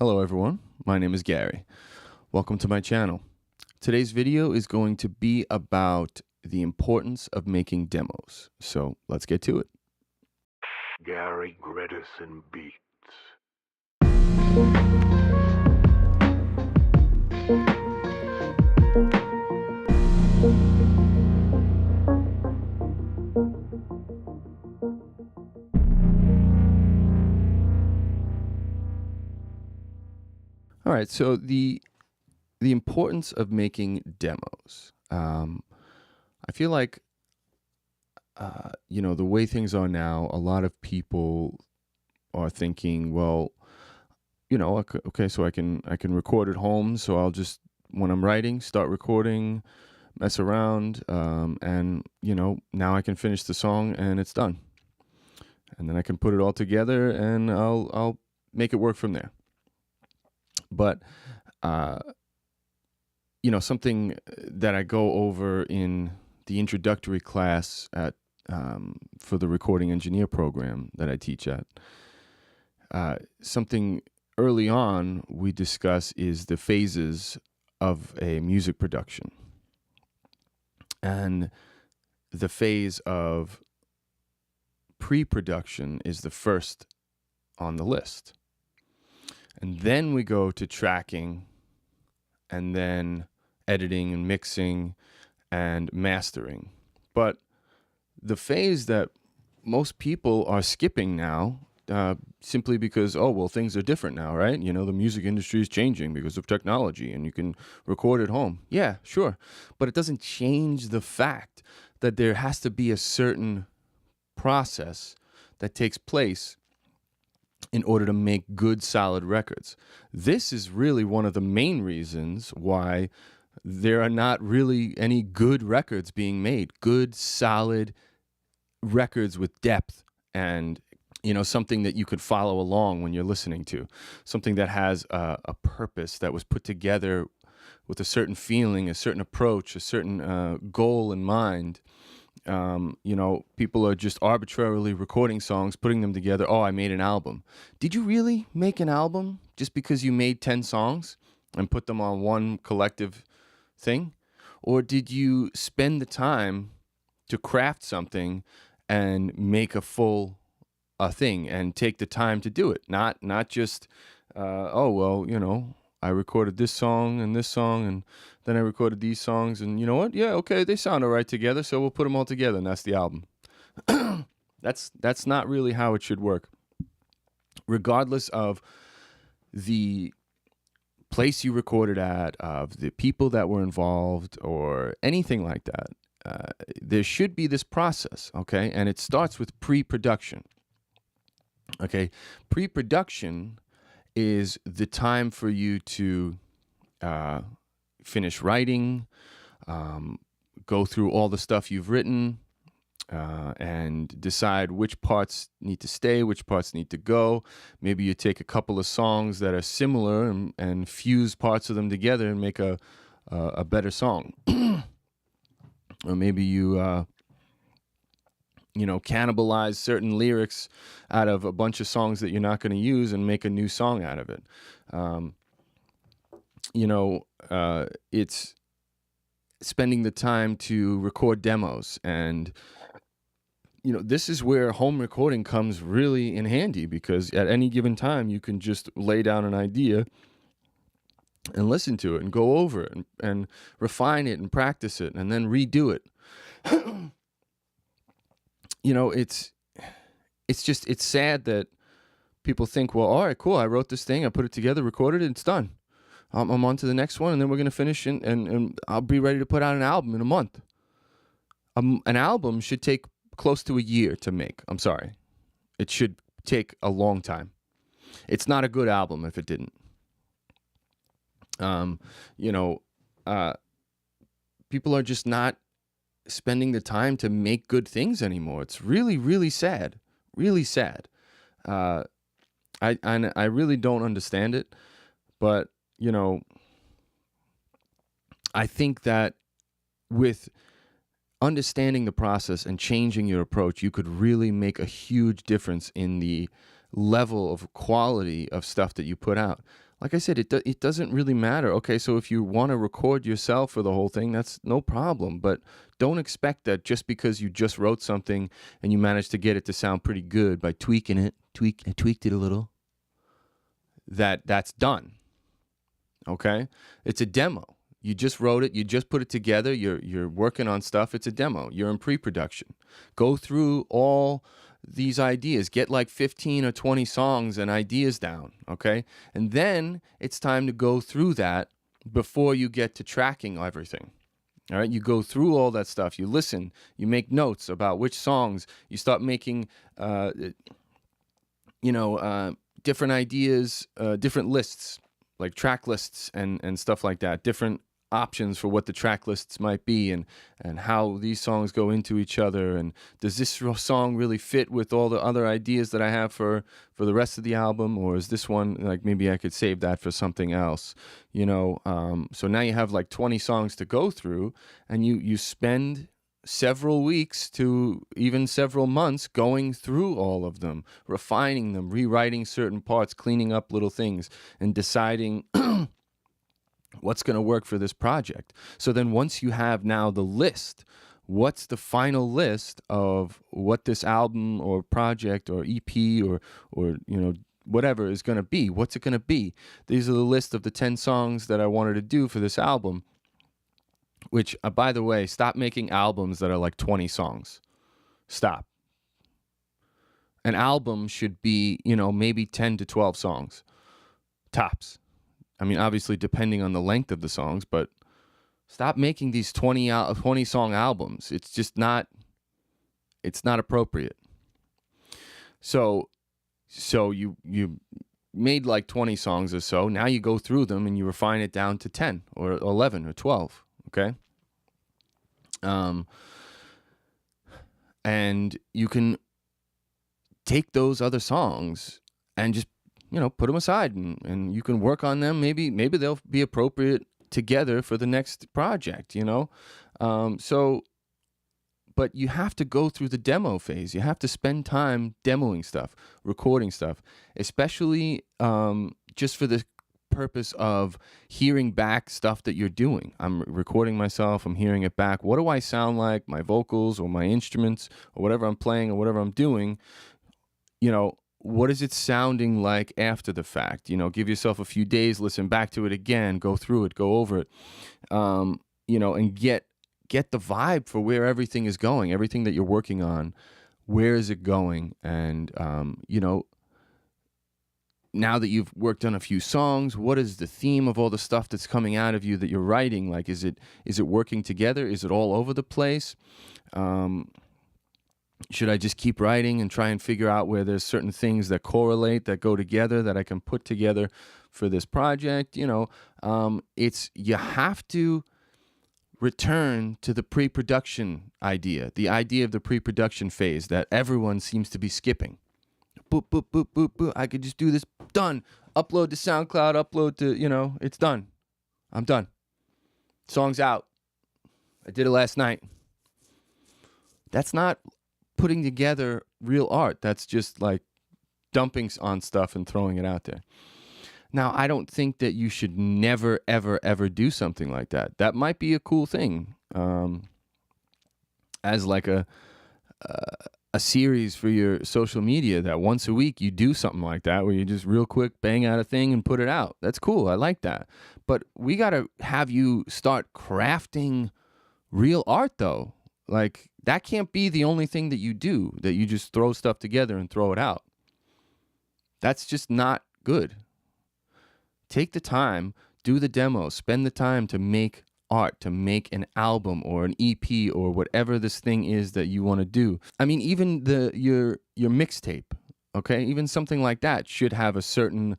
Hello everyone, my name is Gary. Welcome to my channel. Today's video is going to be about the importance of making demos. So let's get to it. Gary Gredison Beats. All right, so the importance of making demos. I feel like the way things are now, a lot of people are thinking, well, okay, so I can record at home, so I'll just, when I'm writing, start recording, mess around, and now I can finish the song and it's done, and then I can put it all together and I'll make it work from there. But something that I go over in the introductory class at for the recording engineer program that I teach at, something early on we discuss is the phases of a music production. And the phase of pre-production is the first on the list. And then we go to tracking, and then editing and mixing and mastering. But the phase that most people are skipping now, simply because, things are different now, right? The music industry is changing because of technology and you can record at home. Yeah, sure. But it doesn't change the fact that there has to be a certain process that takes place in order to make good, solid records. This is really one of the main reasons why there are not really any good records being made. Good, solid records with depth and, something that you could follow along when you're listening to. Something that has a purpose, that was put together with a certain feeling, a certain approach, a certain goal in mind. People are just arbitrarily recording songs, putting them together. Oh, I made an album. Did you really make an album just because you made 10 songs and put them on one collective thing? Or did you spend the time to craft something and make a full thing and take the time to do it? Not just, I recorded this song and then I recorded these songs, and you know what? Yeah, okay, they sound all right together, so we'll put them all together, and that's the album. That's not really how it should work. Regardless of the place you recorded at, of the people that were involved, or anything like that, there should be this process, okay? And it starts with pre-production. Okay, pre-production is the time for you to finish writing, go through all the stuff you've written, and decide which parts need to stay, which parts need to go. Maybe you take a couple of songs that are similar and fuse parts of them together and make a better song. Or maybe you cannibalize certain lyrics out of a bunch of songs that you're not going to use and make a new song out of it. It's spending the time to record demos. And, this is where home recording comes really in handy, because at any given time, you can just lay down an idea and listen to it and go over it and refine it and practice it and then redo it. It's sad that people think, well, all right, cool, I wrote this thing, I put it together, recorded it, it's done. I'm on to the next one, and then we're going to finish and I'll be ready to put out an album in a month. An album should take close to a year to make. I'm sorry. It should take a long time. It's not a good album if it didn't. People are just not spending the time to make good things anymore. It's really, really sad. Really sad. I really don't understand it, but I think that with understanding the process and changing your approach, you could really make a huge difference in the level of quality of stuff that you put out. like I said, it doesn't really matter. Okay, so if you want to record yourself for the whole thing, that's no problem. But don't expect that just because you just wrote something and you managed to get it to sound pretty good by tweaking it, I tweaked it a little, that's done. Okay, it's a demo. You just wrote it. You just put it together. You're working on stuff. It's a demo. You're in pre-production. Go through all these ideas. Get like 15 or 20 songs and ideas down. Okay, and then it's time to go through that before you get to tracking everything. All right, you go through all that stuff. You listen. You make notes about which songs. You start making, different ideas, different lists, like track lists and stuff like that, different options for what the track lists might be, and how these songs go into each other, and does this song really fit with all the other ideas that I have for the rest of the album, or is this one, like, maybe I could save that for something else, so now you have like 20 songs to go through, and you spend several weeks to even several months going through all of them, refining them, rewriting certain parts, cleaning up little things, and deciding what's going to work for this project. So then once you have now the list, what's the final list of what this album or project or EP or whatever is going to be? What's it going to be? These are the list of the 10 songs that I wanted to do for this album. Which, by the way, stop making albums that are like 20 songs. Stop. An album should be, maybe 10 to 12 songs. Tops. I mean, obviously, depending on the length of the songs, but stop making these 20 song albums. It's just not appropriate. So you made like 20 songs or so. Now you go through them and you refine it down to 10 or 11 or 12. Okay. And you can take those other songs and just, put them aside, and you can work on them. Maybe they'll be appropriate together for the next project, but you have to go through the demo phase. You have to spend time demoing stuff, recording stuff, especially, just for the purpose of hearing back stuff that you're doing. I'm recording myself, I'm hearing it back. What do I sound like? My vocals or my instruments or whatever I'm playing or whatever I'm doing, what is it sounding like after the fact? Give yourself a few days, listen back to it again, go through it, go over it, and get the vibe for where everything is going, everything that you're working on, where is it going? And, now that you've worked on a few songs, what is the theme of all the stuff that's coming out of you that you're writing? Like, is it working together? Is it all over the place? Should I just keep writing and try and figure out where there's certain things that correlate, that go together, that I can put together for this project? You have to return to the pre-production idea, the idea of the pre-production phase that everyone seems to be skipping. Boop, boop, boop, boop, boop. I could just do this. Done. Upload to SoundCloud. Upload to, it's done. I'm done. Song's out. I did it last night. That's not putting together real art. That's just like dumping on stuff and throwing it out there. Now, I don't think that you should never, ever, ever do something like that. That might be a cool thing, as like a series for your social media, that once a week you do something like that, where you just real quick bang out a thing and put it out. That's cool. I like that. But we got to have you start crafting real art, though. Like, that can't be the only thing that you do, that you just throw stuff together and throw it out. That's just not good. Take the time, do the demo, spend the time to make art, to make an album or an EP or whatever this thing is that you want to do. I mean, even your mixtape, okay? Even something like that should have a certain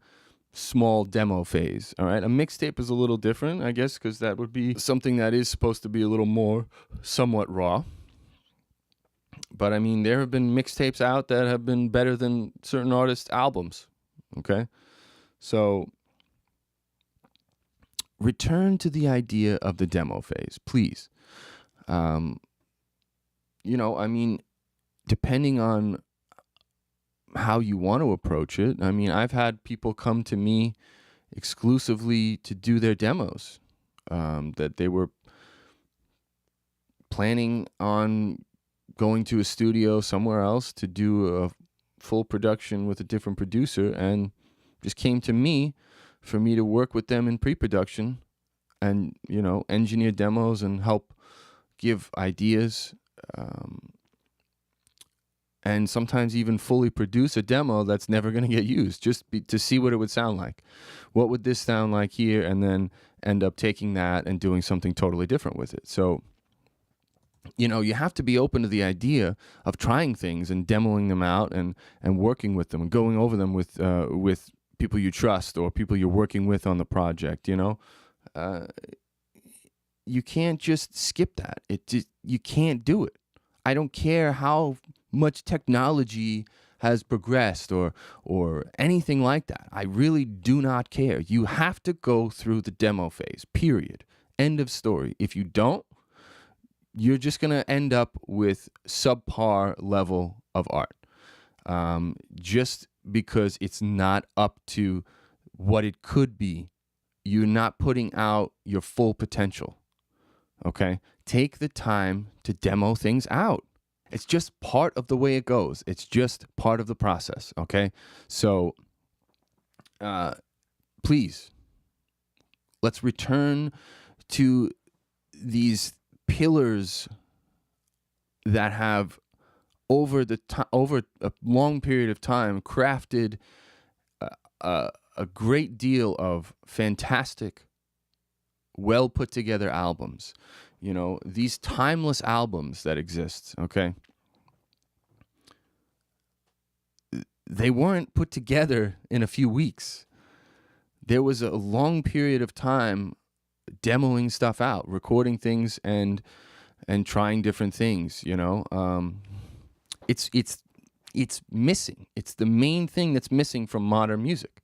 small demo phase, all right? A mixtape is a little different, I guess, because that would be something that is supposed to be a little more somewhat raw. But I mean, there have been mixtapes out that have been better than certain artists' albums, okay? So return to the idea of the demo phase, please. I mean, depending on how you want to approach it. I mean, I've had people come to me exclusively to do their demos, that they were planning on going to a studio somewhere else to do a full production with a different producer, and just came to me for me to work with them in pre-production and, engineer demos and help give ideas, and sometimes even fully produce a demo that's never going to get used, just to see what it would sound like. What would this sound like here? And then end up taking that and doing something totally different with it. So, you have to be open to the idea of trying things and demoing them out and working with them and going over them with people you trust or people you're working with on the project. You can't just skip that. You can't do it. I don't care how much technology has progressed or anything like that. I really do not care. You have to go through the demo phase, period. End of story. If you don't, you're just going to end up with subpar level of art, just because it's not up to what it could be. You're not putting out your full potential, okay? Take the time to demo things out. It's just part of the way it goes. It's just part of the process, okay? So, please, let's return to these pillars that have over a long period of time crafted a great deal of fantastic, well put together albums. These timeless albums that exist, okay? They weren't put together in a few weeks. There was a long period of time demoing stuff out, recording things and trying different things, it's missing. It's the main thing that's missing from modern music.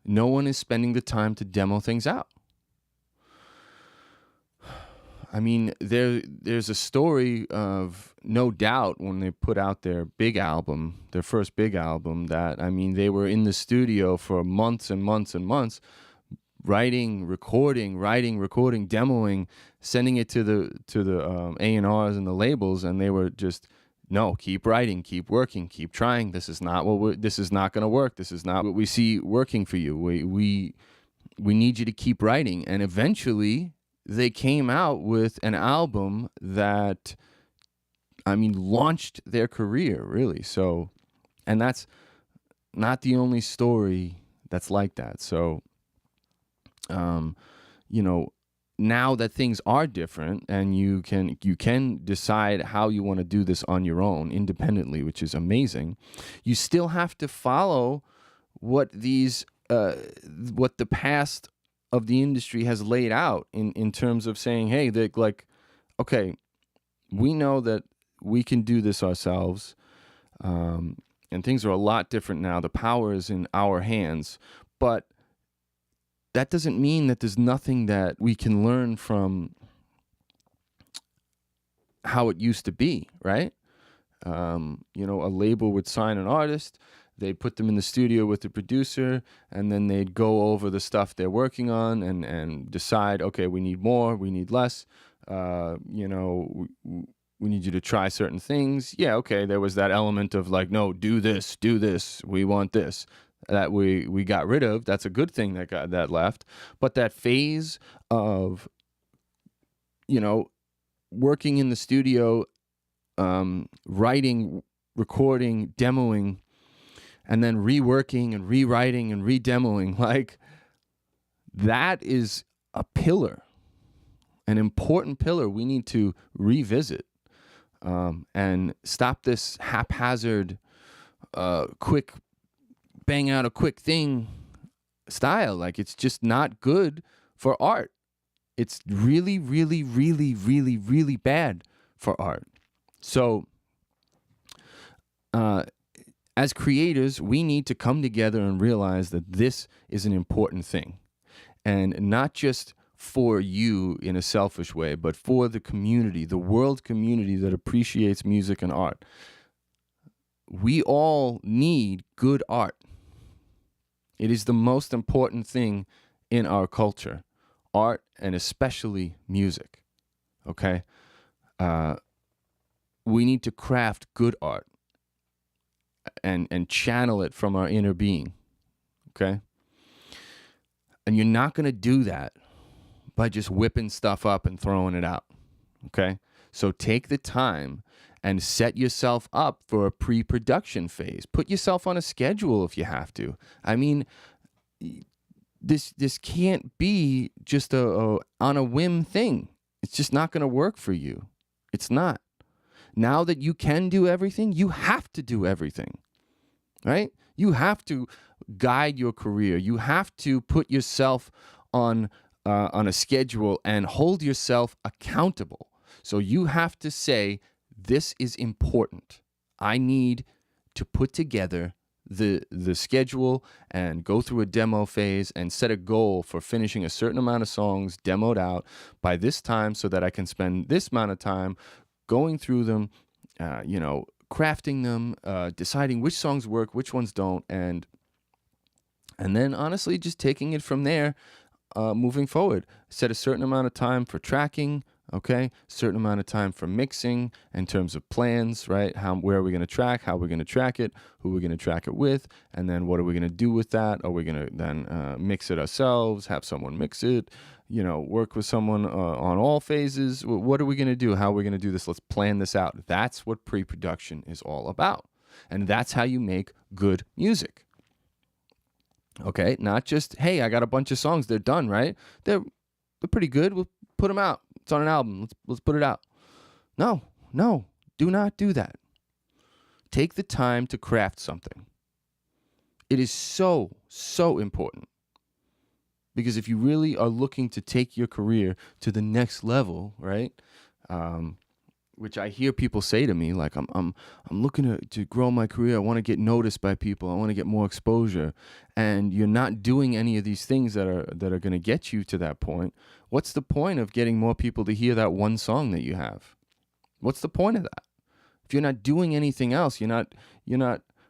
No one is spending the time to demo things out. I mean, there's a story of No Doubt when they put out their first big album, that, they were in the studio for months and months and months, writing, recording, demoing, sending it to the A&Rs and the labels, and they were just, no, keep writing, keep working, keep trying. This is not this is not going to work. This is not what we see working for you. We need you to keep writing. And eventually they came out with an album that, launched their career, really. So, and that's not the only story that's like that. So, now that things are different and you can decide how you want to do this on your own independently, which is amazing, you still have to follow what the past of the industry has laid out in terms of saying, hey, okay, we know that we can do this ourselves, and things are a lot different now. The power is in our hands, but that doesn't mean that there's nothing that we can learn from how it used to be, right? A label would sign an artist, they'd put them in the studio with the producer, and then they'd go over the stuff they're working on and decide, okay, we need more, we need less, we need you to try certain things. Yeah, okay, there was that element of no, do this, we want this. That we got rid of. That's a good thing that left. But that phase of, working in the studio, writing, recording, demoing, and then reworking and rewriting and redemoing, that is a pillar, an important pillar we need to revisit, and stop this haphazard, quick, bang out a quick thing style. It's just not good for art. It's really, really, really, really, really bad for art. So, as creators, we need to come together and realize that this is an important thing. And not just for you in a selfish way, but for the community, the world community that appreciates music and art. We all need good art. It is the most important thing in our culture, art and especially music. Okay? We need to craft good art and channel it from our inner being. Okay? And you're not going to do that by just whipping stuff up and throwing it out. Okay? So take the time and set yourself up for a pre-production phase. Put yourself on a schedule if you have to. I mean, this can't be just a on a whim thing. It's just not going to work for you. It's not. Now that you can do everything, you have to do everything. Right? You have to guide your career. You have to put yourself on a schedule and hold yourself accountable. So you have to say, this is important. I need to put together the schedule and go through a demo phase and set a goal for finishing a certain amount of songs demoed out by this time so that I can spend this amount of time going through them, crafting them, deciding which songs work, which ones don't, and then honestly just taking it from there, moving forward. Set a certain amount of time for tracking, okay? Certain amount of time for mixing in terms of plans, right? Where are we going to track? How are we going to track it? Who are we going to track it with? And then what are we going to do with that? Are we going to then mix it ourselves, have someone mix it, work with someone on all phases? What are we going to do? How are we going to do this? Let's plan this out. That's what pre-production is all about. And that's how you make good music. Okay? Not just, hey, I got a bunch of songs. They're done, right? They're pretty good. We'll put them out. It's on an album. Let's put it out. No, do not do that. Take the time to craft something. It is so, so important. Because if you really are looking to take your career to the next level, right? Which I hear people say to me, like, I'm looking to grow my career. I want to get noticed by people. I want to get more exposure. And you're not doing any of these things that are going to get you to that point. What's the point of getting more people to hear that one song that you have? What's the point of that? If you're not doing anything else, you're not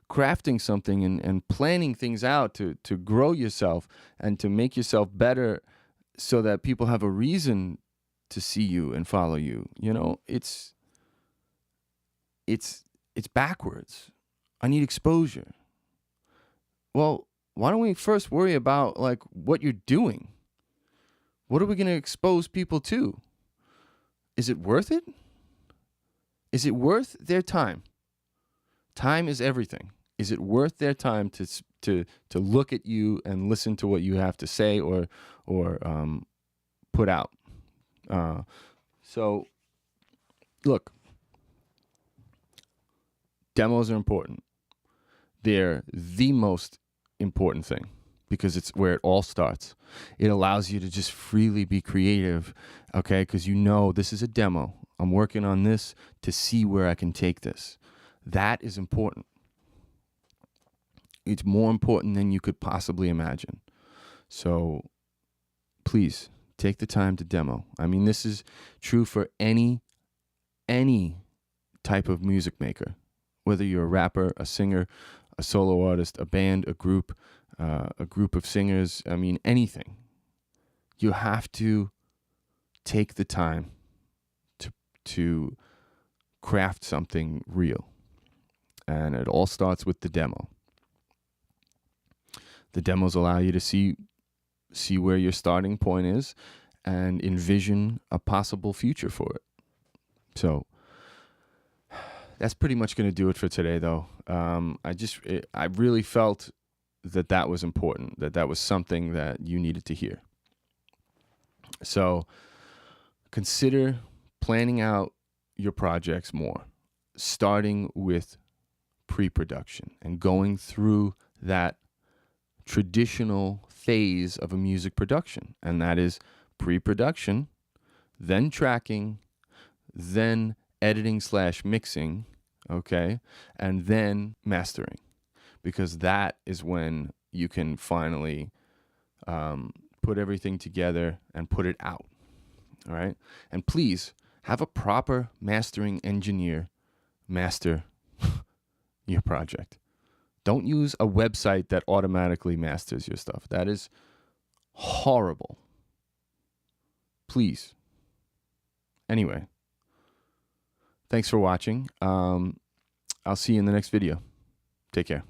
crafting something and planning things out to grow yourself and to make yourself better so that people have a reason to see you and follow you. It's backwards. I need exposure. Well, why don't we first worry about like what you're doing? What are we going to expose people to? Is it worth it? Is it worth their time? Time is everything. Is it worth their time to look at you and listen to what you have to say or put out? So, look, demos are important. They're the most important thing because it's where it all starts. It allows you to just freely be creative, okay? Because this is a demo. I'm working on this to see where I can take this. That is important. It's more important than you could possibly imagine. So please take the time to demo. I mean, this is true for any type of music maker, whether you're a rapper, a singer, a solo artist, a band, a group of singers. I mean, anything. You have to take the time to craft something real. And it all starts with the demo. The demos allow you to see where your starting point is and envision a possible future for it. So that's pretty much going to do it for today, though. I really felt that was important, that was something that you needed to hear. So consider planning out your projects more, starting with pre-production and going through that traditional phase of a music production. And that is pre-production, then tracking, then editing/mixing, okay, and then mastering. Because that is when you can finally put everything together and put it out, all right? And please have a proper mastering engineer master your project. Don't use a website that automatically masters your stuff. That is horrible. Please. Anyway, thanks for watching. I'll see you in the next video. Take care.